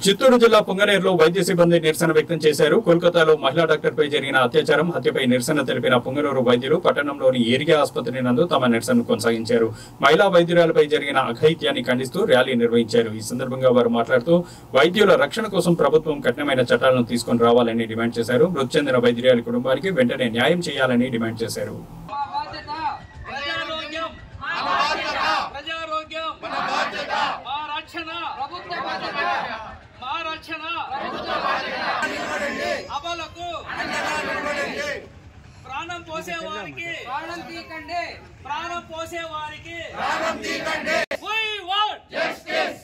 చిత్తూరు జిల్లా పొంగనేరులో వైద్య సిబ్బంది నిరసన వ్యక్తం చేశారు. కోల్కతాలో మహిళా డాక్టర్పై జరిగిన అత్యాచారం హత్యపై నిరసన తెలిపిన పొంగనూరు వైద్యులు పట్టణంలోని ఏరియా ఆసుపత్రి నందు తమ నిరసనను కొనసాగించారు. మహిళా వైద్యురాలపై జరిగిన అఘాయిత్యాన్ని ఖండిస్తూ ర్యాలీ నిర్వహించారు. ఈ సందర్భంగా వారు మాట్లాడుతూ వైద్యుల రక్షణ కోసం ప్రభుత్వం కఠినమైన చట్టాలను తీసుకుని రావాలని డిమాండ్ చేశారు. మృతి చెందిన వైద్యురాలి కుటుంబానికి వెంటనే న్యాయం చేయాలని డిమాండ్ చేశారు. ప్రాణం పోసేవారికి ప్రాణం తీకండి, ప్రాణం పోసేవారికి We want justice.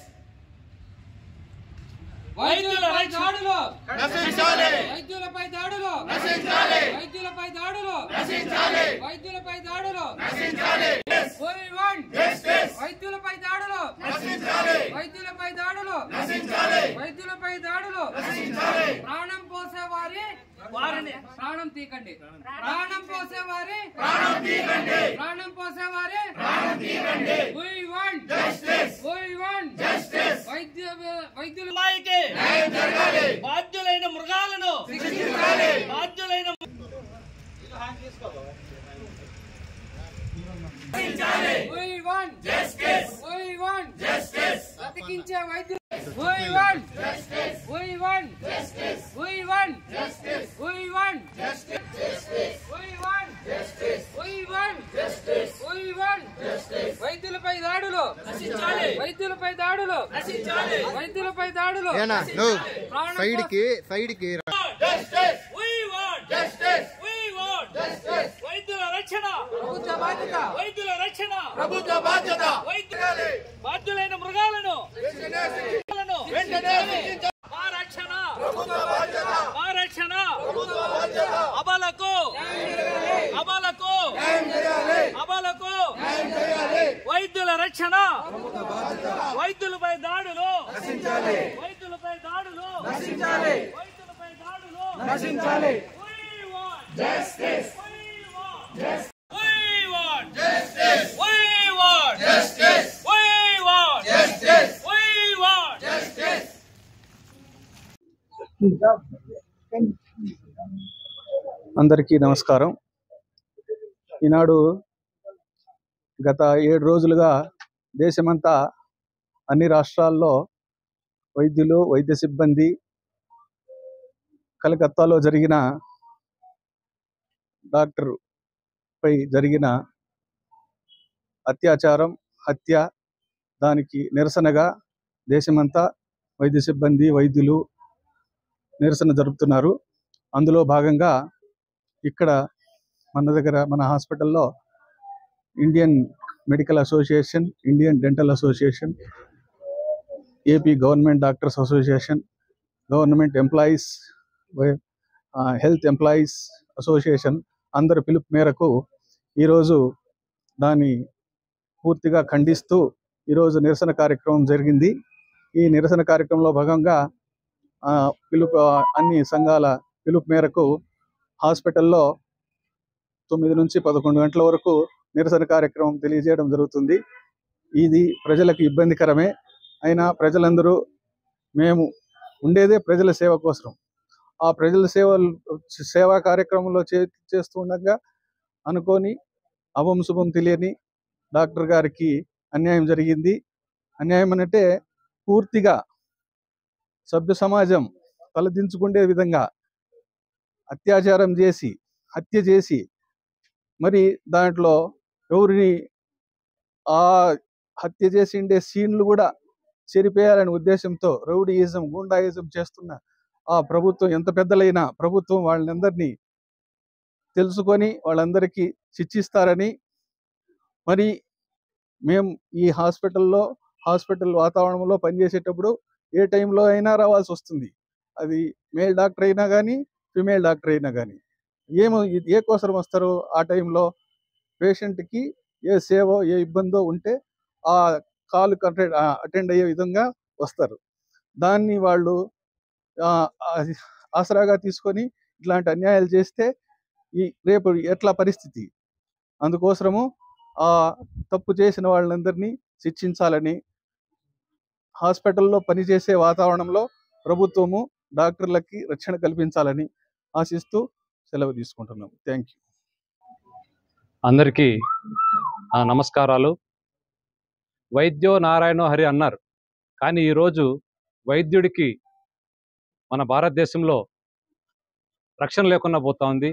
వైద్యులపై దాడులు నశించాలి, వైద్యులపై దాడులు నశించాలి, వైద్యులపై దాడులు నశించాలి, వైద్యులపై దాడులు నశించాలి. We want justice. వైద్యులపై దాడులు నశించాలి, వైద్యులపై దాడులు నశించాలి, వైద్యులపై దాడులు నశించాలి. ప్రాణం పోసేవారి వారిని ప్రాణం తీకండి, ప్రాణం పోసేవారి ప్రాణం తీకండి, ప్రాణం పోసేవారి ప్రాణం తీకండి. We want justice. We want justice. వైద్యులకి న్యాయం జరగాలి, బాధ్యులైన మృగాలను శిక్షించాలి, బాధ్యులైన We want justice. We want justice. బతికించే వైద్యులు We want justice. We want justice. We want justice. We want justice. We want justice. We want justice. We want justice. వైద్యులపై దాడులు నశించాలి, వైద్యులపై దాడులు నశించాలి, వైద్యులపై దాడులు side కి justice. We want justice. We want justice. వైద్యుల రక్షణ ప్రభుత్వ బాధ్యత, వైద్యుల రక్షణ ప్రభుత్వ బాధ్యత, బాధ్యులైన మృగాలను మా రక్షణ ప్రభుత్వ బాధ్యత, మా రక్షణ ప్రభుత్వ బాధ్యత. అబలకు అబలకు అబలకు వైద్యుల రక్షణ వైద్యులపై దాడులు నశించాలి, వైద్యులపై దాడులు నశించాలి, వైద్యులపై దాడులు నశించాలి. We want justice. We want justice. We want justice. We want justice. We want justice. We want justice. అందరికీ నమస్కారం. ఈనాడు గత 7 రోజులుగా దేశమంతా అన్ని రాష్ట్రాల్లో వైద్యులు, వైద్య సిబ్బంది కలకత్తాలో జరిగిన డాక్టర్ పై జరిగిన అత్యాచారం, హత్య, దానికి నిరసనగా దేశమంతా వైద్య సిబ్బంది, వైద్యులు నిరసన జరుపుతున్నారు. అందులో భాగంగా ఇక్కడ మన హాస్పిటల్లో Indian medical association, Indian dental association, AP government doctors association, government employees, health employees association అందరి పిలుపు మేరకు ఈరోజు దాన్ని పూర్తిగా ఖండిస్తూ ఈరోజు నిరసన కార్యక్రమం జరిగింది. ఈ నిరసన కార్యక్రమంలో భాగంగా అన్ని సంఘాల పిలుపు మేరకు హాస్పిటల్లో 9 నుంచి 11 గంటల వరకు నిరసన కార్యక్రమం తెలియజేయడం జరుగుతుంది. ఇది ప్రజలకు ఇబ్బందికరమే అయినా ప్రజలందరూ మేము ఉండేదే ప్రజల సేవ కోసం. ఆ ప్రజల సేవా కార్యక్రమంలో చేస్తూ ఉండగా అనుకోని అభం శుభం తెలియని డాక్టర్ గారికి అన్యాయం జరిగింది. అన్యాయం అంటే పూర్తిగా సభ్య సమాజం తలదించుకునే విధంగా అత్యాచారం చేసి, హత్య చేసి, మరి దాంట్లో ఎవరిని ఆ హత్య చేసి ఉండే సీన్లు కూడా చెరిపేయాలనే ఉద్దేశంతో రౌడీయిజం, గూండాయిజం చేస్తున్న ఆ ప్రభుత్వం, ఎంత పెద్దలైన ప్రభుత్వం, వాళ్ళందరినీ తెలుసుకొని వాళ్ళందరికీ శిక్షిస్తారని, మరి మేము ఈ హాస్పిటల్ వాతావరణంలో పనిచేసేటప్పుడు ఏ టైంలో అయినా రావాల్సి వస్తుంది. అది మేల్ డాక్టర్ అయినా కానీ, ఫిమేల్ డాక్టర్ అయినా కానీ. ఏ కోసరం వస్తారో ఆ టైంలో పేషెంట్కి ఏ సేవో ఏ ఇబ్బందో ఉంటే ఆ కాల్ అటెండ్ అయ్యే విధంగా వస్తారు. దాన్ని వాళ్ళు ఆసరాగా తీసుకొని ఇట్లాంటి అన్యాయాలు చేస్తే రేపు ఎట్లా పరిస్థితి? అందుకోసము ఆ తప్పు చేసిన వాళ్ళందరినీ శిక్షించాలని, హాస్పిటల్లో పనిచేసే వాతావరణంలో ప్రభుత్వము డాక్టర్లకి రక్షణ కల్పించాలని ఆశిస్తూ సెలవు తీసుకుంటున్నాం. Thank you. అందరికీ నమస్కారాలు. వైద్యో నారాయణో హరి అన్నారు, కానీ ఈరోజు వైద్యుడికి మన భారతదేశంలో రక్షణ లేకుండా పోతా ఉంది.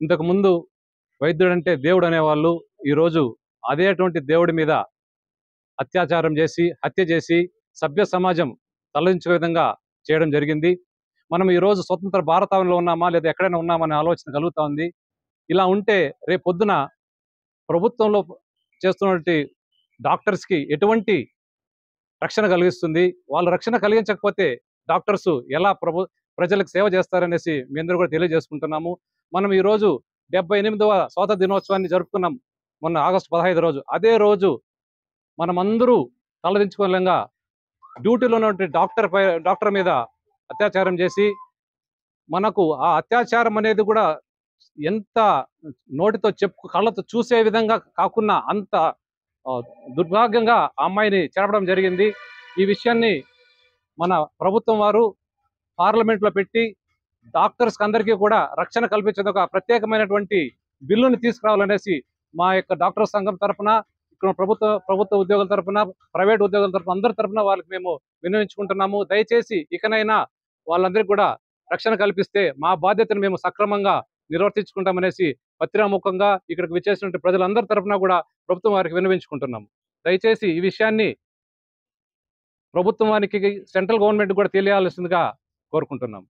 ఇంతకుముందు వైద్యుడంటే దేవుడు అనేవాళ్ళు, ఈరోజు అదేటువంటి దేవుడి మీద అత్యాచారం చేసి హత్య చేసి సభ్య సమాజం తలదించే విధంగా చేయడం జరిగింది. మనం ఈరోజు స్వతంత్ర భారతంలో ఉన్నామా లేదా ఎక్కడైనా ఉన్నామనే ఆలోచన కలుగుతూ ఉంది. ఇలా ఉంటే రేపు పొద్దున ప్రభుత్వంలో చేస్తున్నటువంటి డాక్టర్స్కి ఎటువంటి రక్షణ కలిగిస్తుంది? వాళ్ళు రక్షణ కలిగించకపోతే డాక్టర్స్ ఎలా ప్రజలకు సేవ చేస్తారనేసి మీ అందరూ కూడా తెలియజేసుకుంటున్నాము. మనం ఈరోజు 78వ స్వాతంత్ర దినోత్సవాన్ని జరుపుకున్నాం మొన్న ఆగస్టు 15 రోజు. అదే రోజు మనమందరూ తలదించుకోలేంగా డ్యూటీలో ఉన్నటువంటి డాక్టర్ మీద అత్యాచారం చేసి, మనకు ఆ అత్యాచారం అనేది కూడా ఎంత నోటితో కళ్ళతో చూసే విధంగా కాకుండా అంత దుర్భాగ్యంగా ఆ అమ్మాయిని చేరడం జరిగింది. ఈ విషయాన్ని మన ప్రభుత్వం వారు పార్లమెంట్లో పెట్టి డాక్టర్స్ అందరికీ కూడా రక్షణ కల్పించేది ఒక ప్రత్యేకమైనటువంటి బిల్లుని తీసుకురావాలనేసి మా యొక్క డాక్టర్ సంఘం తరఫున, ఇక్కడ ప్రభుత్వ ఉద్యోగుల తరఫున, ప్రైవేట్ ఉద్యోగుల తరఫున అందరి తరఫున వాళ్ళకి మేము విన్నవించుకుంటున్నాము. దయచేసి ఇకనైనా వాళ్ళందరికీ కూడా రక్షణ కల్పిస్తే మా బాధ్యతను మేము సక్రమంగా నిర్వర్తించుకుంటామనేసి పత్రికాముఖంగా ఇక్కడికి విచ్చేసినటువంటి ప్రజలందరి తరఫున కూడా ప్రభుత్వం వారికి విన్నవించుకుంటున్నాము. దయచేసి ఈ విషయాన్ని ప్రభుత్వానికి, సెంట్రల్ గవర్నమెంట్ కూడా తెలియాల్సిందిగా కోరుకుంటున్నాం.